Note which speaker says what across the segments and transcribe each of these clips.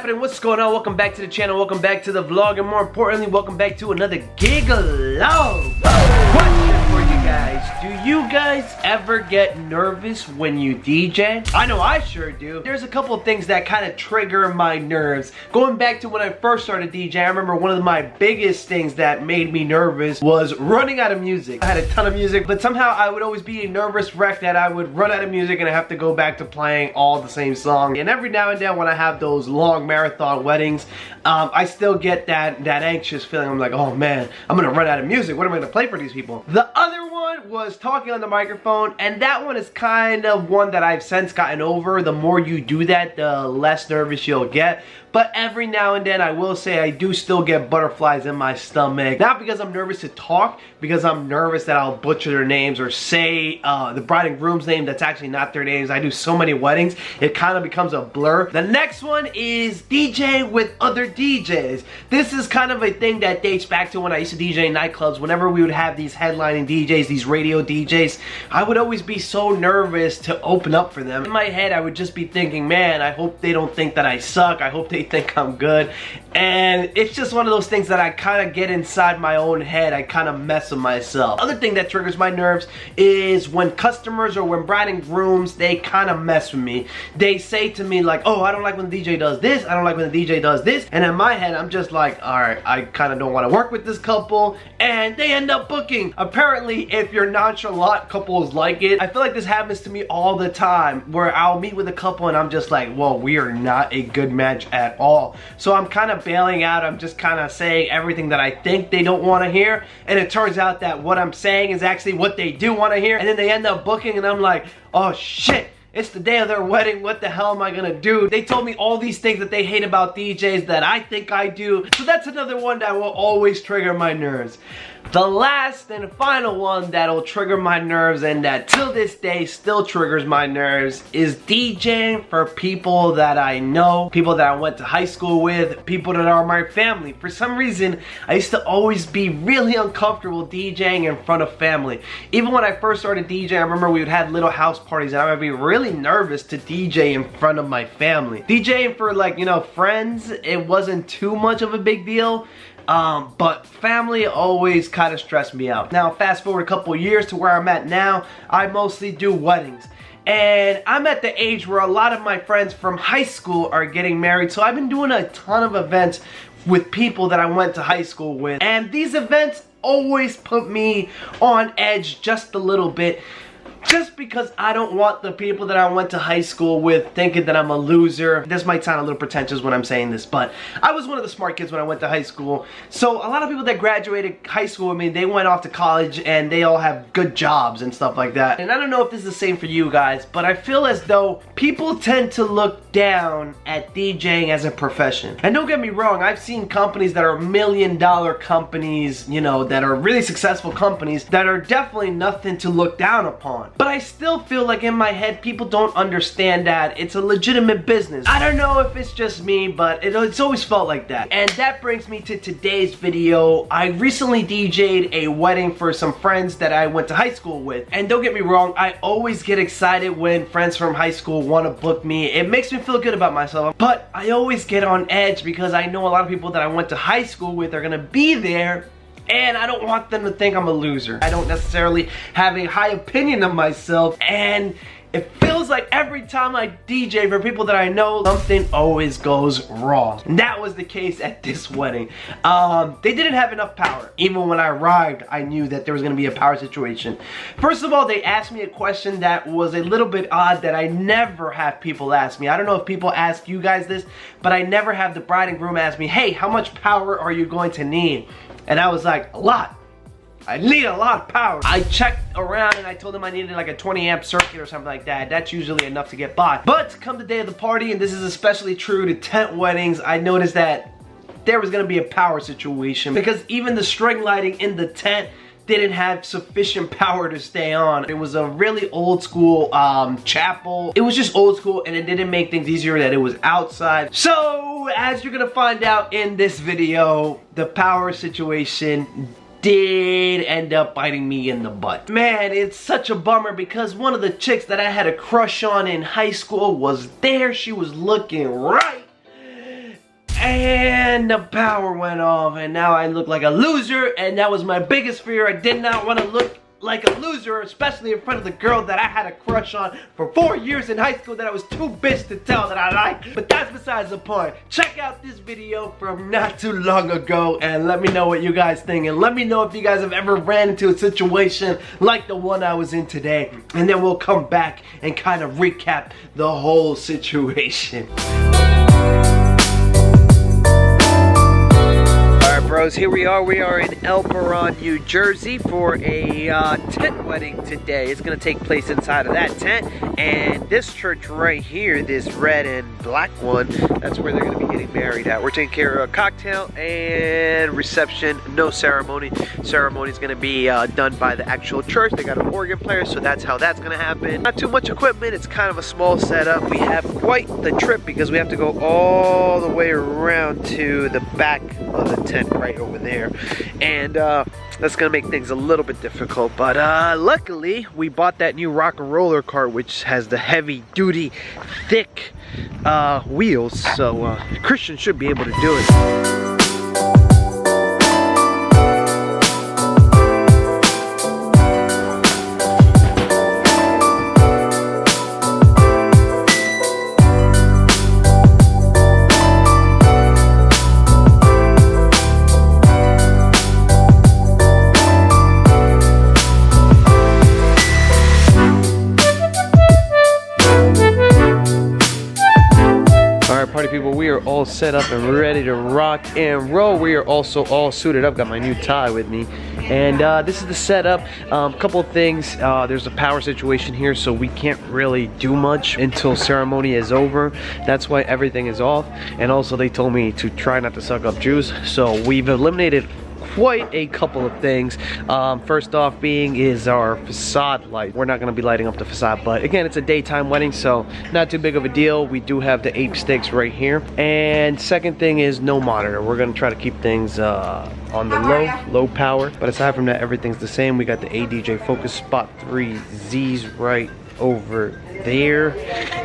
Speaker 1: happening? What's going on? Welcome back to the channel, welcome back to the vlog, and more importantly, welcome back to another gig along. Question for you guys. Do you guys ever get nervous when you DJ? I know I sure do. There's a couple of things that kind of trigger my nerves. Going back to when I first started DJ, I remember one of my biggest things that made me nervous was running out of music. I had a ton of music, but somehow I would always be a nervous wreck that I would run out of music and I have to go back to playing all the same song. And every now and then when I have those long marathon weddings, I still get that anxious feeling. I'm like, oh man, I'm gonna run out of music. What am I gonna play for these people? The other one was talking on the microphone, and that one is kind of one that I've since gotten over. The more you do that, the less nervous you'll get. But every now and then, I will say I do still get butterflies in my stomach. Not because I'm nervous to talk, because I'm nervous that I'll butcher their names or say the bride and groom's name that's actually not their names. I do so many weddings, it kind of becomes a blur. The next one is DJ with other DJs. This is kind of a thing that dates back to when I used to DJ in nightclubs. Whenever we would have these headlining DJs, these radio DJs, I would always be so nervous to open up for them. In my head, I would just be thinking, man, I hope they don't think that I suck. I hope they think I'm good. And it's just one of those things that I kind of get inside my own head. I kind of mess with myself. Other thing that triggers my nerves is when customers or when bride and grooms, they kind of mess with me. They say to me like, oh, I don't like when the DJ does this. I don't like when the DJ does this. And in my head, I'm just like, all right, I kind of don't want to work with this couple. And they end up booking. Apparently, if you're nonchalant, couples like it. I feel like this happens to me all the time, where I'll meet with a couple and I'm just like, well, we are not a good match at all. So I'm kind of bailing out. I'm just kind of saying everything that I think they don't want to hear, and it turns out that what I'm saying is actually what they do want to hear, and then they end up booking and I'm like, oh shit, it's the day of their wedding, what the hell am I gonna do? They told me all these things that they hate about DJs that I think I do, so that's another one that will always trigger my nerves. The last and final one that'll trigger my nerves, and that till this day still triggers my nerves, is DJing for people that I know, people that I went to high school with, people that are my family. For some reason, I used to always be really uncomfortable DJing in front of family. Even when I first started DJing, I remember we would have little house parties and I would be really nervous to DJ in front of my family. DJing for, like, you know, friends, it wasn't too much of a big deal. But family always kind of stressed me out. Now, fast forward a couple years to where I'm at now, I mostly do weddings. And I'm at the age where a lot of my friends from high school are getting married, so I've been doing a ton of events with people that I went to high school with. And these events always put me on edge just a little bit, just because I don't want the people that I went to high school with thinking that I'm a loser. This might sound a little pretentious when I'm saying this, but I was one of the smart kids when I went to high school. So a lot of people that graduated high school with me, they went off to college and they all have good jobs and stuff like that. And I don't know if this is the same for you guys, but I feel as though people tend to look down at DJing as a profession. And don't get me wrong, I've seen companies that are $1 million companies, you know, that are really successful companies that are definitely nothing to look down upon. But I still feel like in my head, people don't understand that it's a legitimate business. I don't know if it's just me, but it's always felt like that. And that brings me to today's video. I recently DJ'd a wedding for some friends that I went to high school with. And don't get me wrong, I always get excited when friends from high school want to book me. It makes me feel good about myself. But I always get on edge because I know a lot of people that I went to high school with are gonna be there, and I don't want them to think I'm a loser. I don't necessarily have a high opinion of myself, and it feels like every time I DJ for people that I know, something always goes wrong. And that was the case at this wedding. They didn't have enough power. Even when I arrived, I knew that there was gonna be a power situation. First of all, they asked me a question that was a little bit odd that I never have people ask me. I don't know if people ask you guys this, but I never have the bride and groom ask me, hey, how much power are you going to need? And I was like, a lot. I need a lot of power. I checked around and I told them I needed like a 20 amp circuit or something like that. That's usually enough to get by. But come the day of the party, and this is especially true to tent weddings, I noticed that there was gonna be a power situation because even the string lighting in the tent didn't have sufficient power to stay on. It was a really old school chapel. It was just old school, and it didn't make things easier that it was outside. So as you're gonna find out in this video, the power situation did end up biting me in the butt. Man, it's such a bummer because one of the chicks that I had a crush on in high school was there. She was looking right. And the power went off, and now I look like a loser, and that was my biggest fear. I did not want to look like a loser, especially in front of the girl that I had a crush on for 4 years in high school that I was too bitch to tell that I liked. But that's besides the point. Check out this video from not too long ago and let me know what you guys think, and let me know if you guys have ever ran into a situation like the one I was in today, and then we'll come back and kind of recap the whole situation. Bros, here we are in El Barr, New Jersey for a tent wedding today. It's gonna take place inside of that tent, and this church right here, this red and black one, that's where they're gonna be getting married at. We're taking care of a cocktail and reception, no ceremony. Ceremony is gonna be done by the actual church. They got an organ player, so that's how that's gonna happen. Not too much equipment, it's kind of a small setup. We have quite the trip because we have to go all the way around to the back of the tent right over there, and that's gonna make things a little bit difficult, but luckily we bought that new rock and roller cart which has the heavy duty thick wheels, so Christian should be able to do it. Party people, we are all set up and ready to rock and roll. We are also all suited up. Got my new tie with me, and this is the setup. Couple of things. There's a power situation here, so we can't really do much until ceremony is over. That's why everything is off. And also, they told me to try not to suck up juice, so we've eliminated quite a couple of things. First off being is our facade light. We're not going to be lighting up the facade, but again, it's a daytime wedding, so not too big of a deal. We do have the ape sticks right here. And second thing is no monitor. We're going to try to keep things on the low power, but aside from that, everything's the same. We got the ADJ Focus Spot 3 Z's right over there,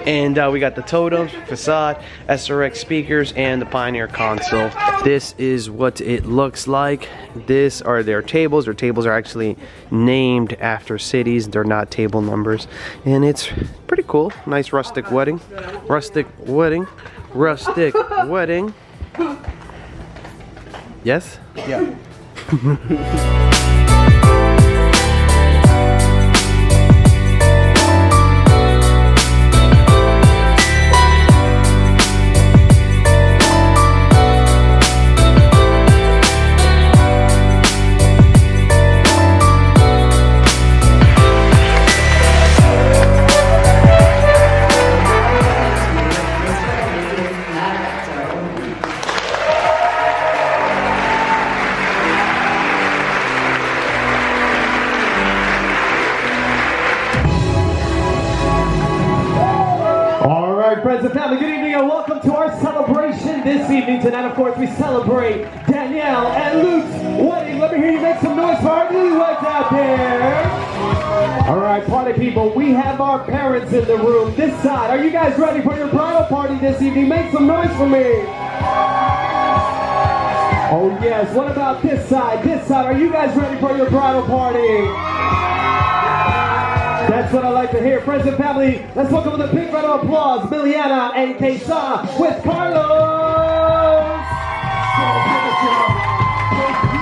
Speaker 1: and we got the totems, facade, SRX speakers, and the Pioneer console. This is what it looks like. This are their tables. Their tables are actually named after cities. They're not table numbers, and it's pretty cool. Nice rustic wedding. Rustic wedding. Rustic wedding. Yes? Yeah.
Speaker 2: Friends and family, good evening and welcome to our celebration this evening. Tonight, of course, we celebrate Danielle and Luke's wedding. Let me hear you make some noise for our newlyweds out there. All right, party people, we have our parents in the room. This side, are you guys ready for your bridal party this evening? Make some noise for me. Oh yes, what about this side? This side, are you guys ready for your bridal party? That's what I like to hear. Friends and family, let's welcome with a big round of applause, Miliana and Kesa with Carlos.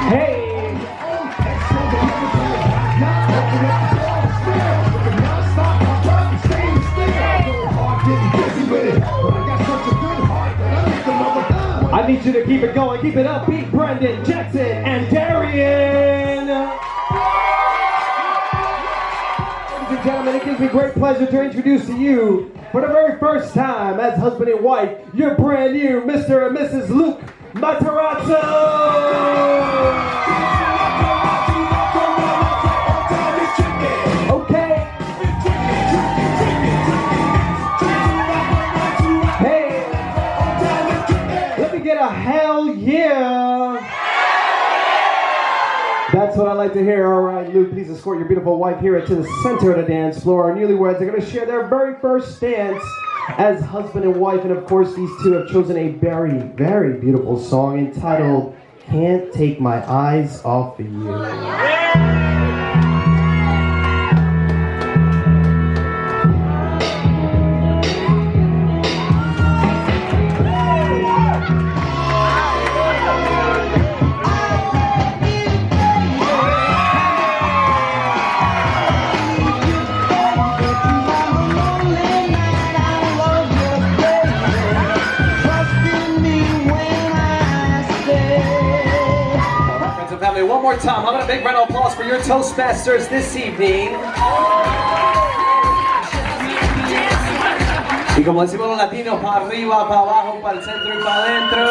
Speaker 2: Hey. I need you to keep it going, keep it up. Beat Brendan, Jackson, and Darian. Ladies and gentlemen, it gives me great pleasure to introduce to you, for the very first time as husband and wife, your brand new Mr. and Mrs. Luke Matarazzo. Okay. Hey, let me get a hell yeah. That's what I like to hear. All right, Luke, please escort your beautiful wife here to the center of the dance floor. Our newlyweds are going to share their very first dance as husband and wife, and of course these two have chosen a very, very beautiful song entitled Can't Take My Eyes Off of You.
Speaker 1: One more time, how about a big round of applause for your Toastmasters this evening? Y como decimos los latinos, para arriba, para abajo, para el centro y para adentro.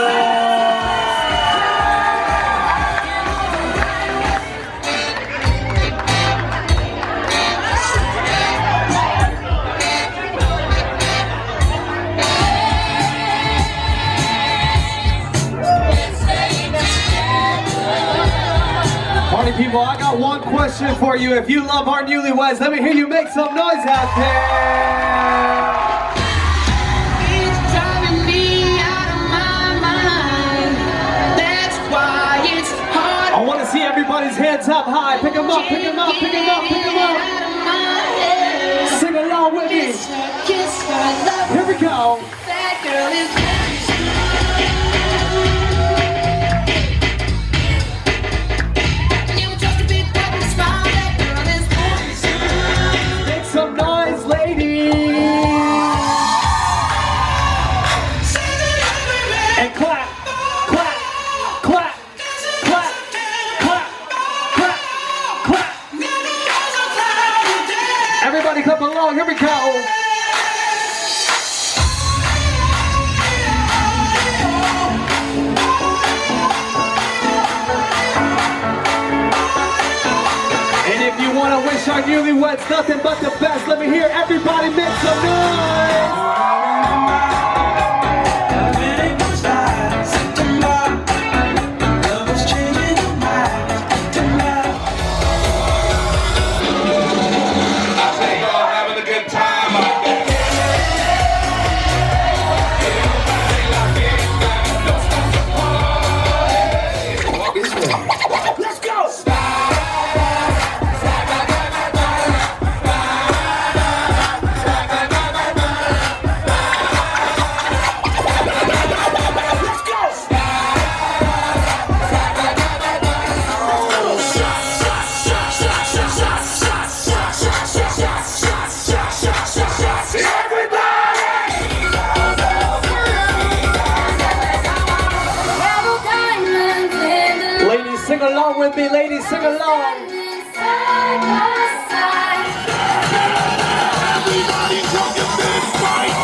Speaker 1: Party people, I got one question for you. If you love our newlyweds, let me hear you make some noise out there. It's driving me out of my mind. That's why it's hard. I want to see everybody's hands up high. Pick them up, pick them up, pick them up, pick them up. Sing along with me. Here we go. That girl is come along, here we go. And if you want to wish our newlyweds nothing but the best, let me hear everybody make some noise. Sing along with me, ladies, sing along. Side by side. Everybody drunk and then fight.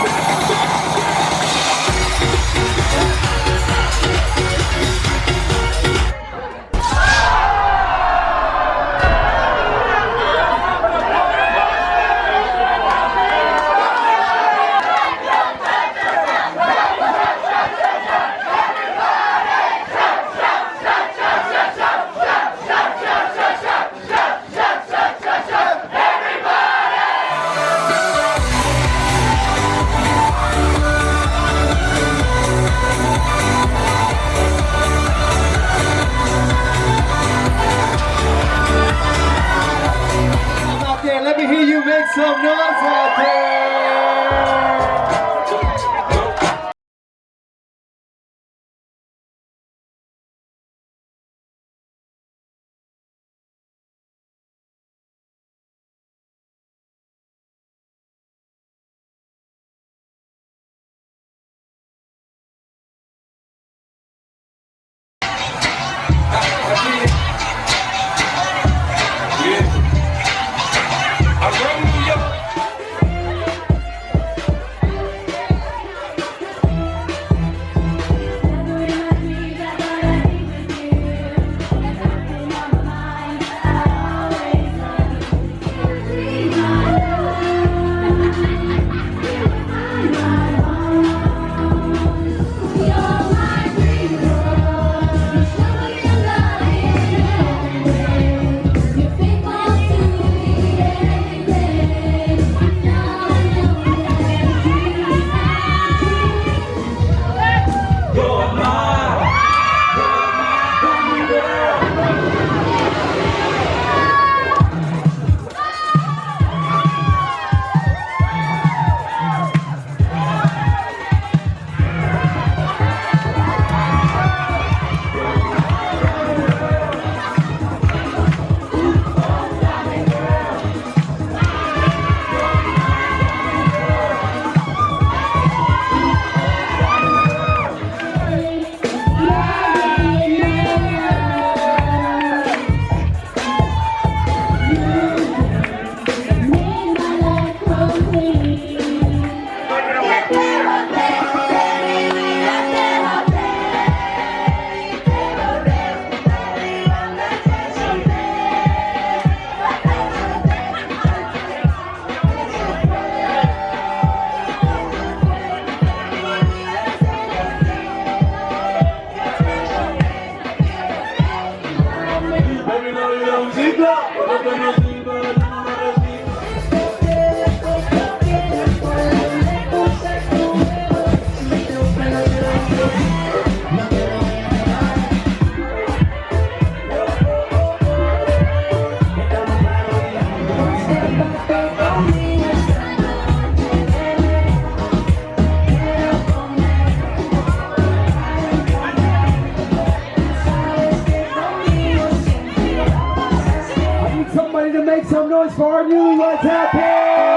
Speaker 2: noise for our newlyweds out there!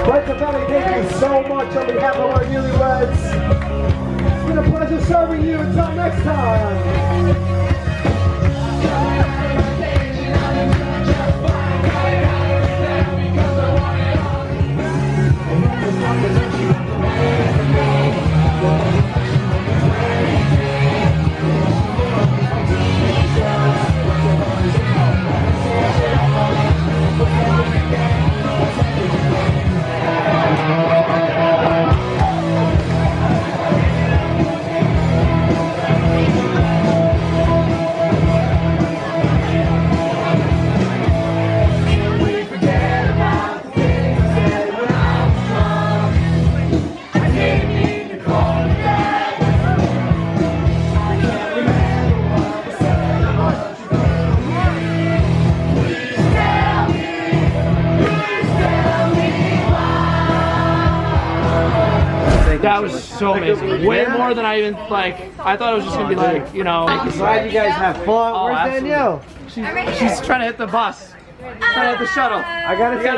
Speaker 2: Right, the family, thank you so much on behalf of our newlyweds. It's been a pleasure serving you. Until next time.
Speaker 3: That was so amazing. Way more than I even, like, I thought it was just gonna be like, you know.
Speaker 2: Glad you guys have fun. Where's Danielle?
Speaker 3: She's trying to hit the bus. Trying to hit the shuttle.
Speaker 2: I gotta say,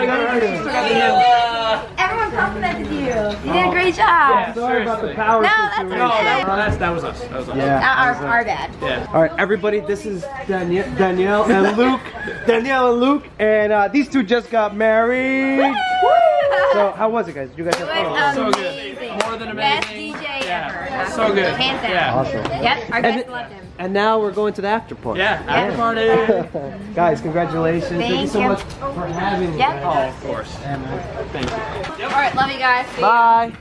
Speaker 4: Everyone complimented you. You did a great job.
Speaker 2: sorry about the power situation.
Speaker 3: That was us. That was us.
Speaker 2: Yeah.
Speaker 4: Our bad.
Speaker 3: Yeah.
Speaker 2: All right, everybody, this is Danielle and Luke. Danielle and Luke, and these two just got married. So, how was it, guys? Did you guys have fun?
Speaker 3: So good.
Speaker 4: Amazing.
Speaker 3: More than amazing.
Speaker 4: Best DJ ever.
Speaker 3: So good.
Speaker 4: Hands down.
Speaker 3: Yeah.
Speaker 2: Awesome.
Speaker 4: Yep, our guests loved him.
Speaker 2: And now we're going to the after party.
Speaker 3: Yeah. After party.
Speaker 2: Guys, congratulations. Thank you so
Speaker 4: you.
Speaker 2: much for having me.
Speaker 4: Yep.
Speaker 3: Oh, of course. Thank you.
Speaker 4: All right, love you guys. See you.
Speaker 2: Bye.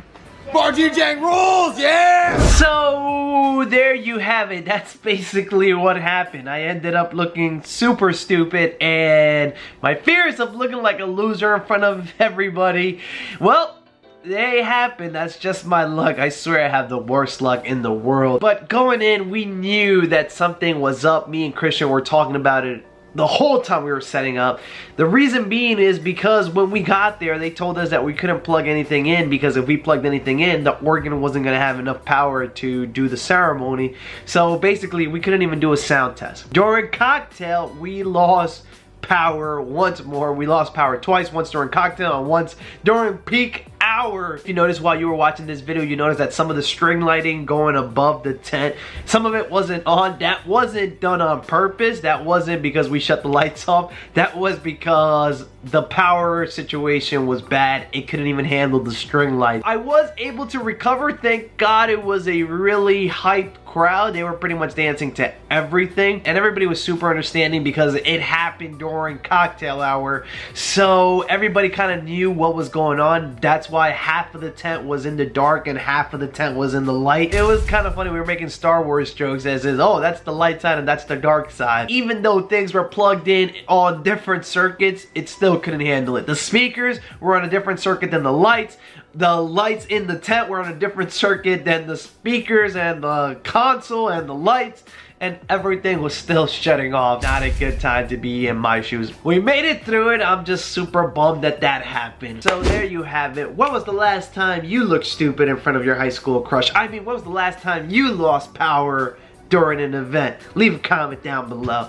Speaker 1: Barr DJing rules, yeah! So, there you have it. That's basically what happened. I ended up looking super stupid, and my fears of looking like a loser in front of everybody, well, they happen. That's just my luck. I swear I have the worst luck in the world. But going in, we knew that something was up. Me and Christian were talking about it the whole time we were setting up. The reason being is because when we got there, they told us that we couldn't plug anything in, because if we plugged anything in, the organ wasn't gonna have enough power to do the ceremony. So basically, we couldn't even do a sound test. During cocktail, we lost power once more. We lost power twice, once during cocktail and once during peak hour. If you notice while you were watching this video, you notice that some of the string lighting going above the tent, some of it wasn't on. That wasn't done on purpose. That wasn't because we shut the lights off. That was because the power situation was bad. It couldn't even handle the string lights. I was able to recover. Thank God it was a really hyped crowd. They were pretty much dancing to everything, and everybody was super understanding because it happened during cocktail hour, so everybody kind of knew what was going on. That's why half of the tent was in the dark and half of the tent was in the light. It was kind of funny. We were making Star Wars jokes as is, oh, that's the light side and that's the dark side. Even though things were plugged in on different circuits, it still couldn't handle it. The speakers were on a different circuit than the lights. The lights in the tent were on a different circuit than the speakers and the console and the lights, and everything was still shutting off. Not a good time to be in my shoes. We made it through it. I'm just super bummed that that happened. So there you have it. When was the last time you looked stupid in front of your high school crush? I mean, when was the last time you lost power during an event? Leave a comment down below.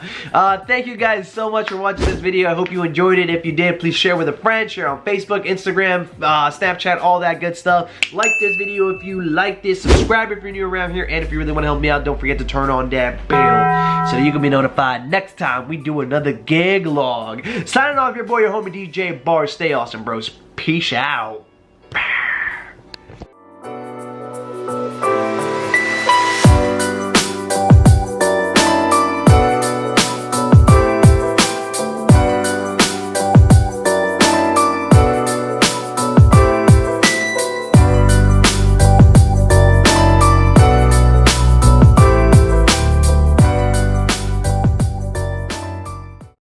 Speaker 1: Thank you guys so much for watching this video. I hope you enjoyed it. If you did, please share with a friend, share on Facebook, Instagram, Snapchat, all that good stuff. Like this video if you liked it, subscribe if you're new around here, and if you really want to help me out, don't forget to turn on that bell so that you can be notified next time we do another gig log. Signing off, your boy, your homie DJ Barr. Stay awesome, bros. Peace out.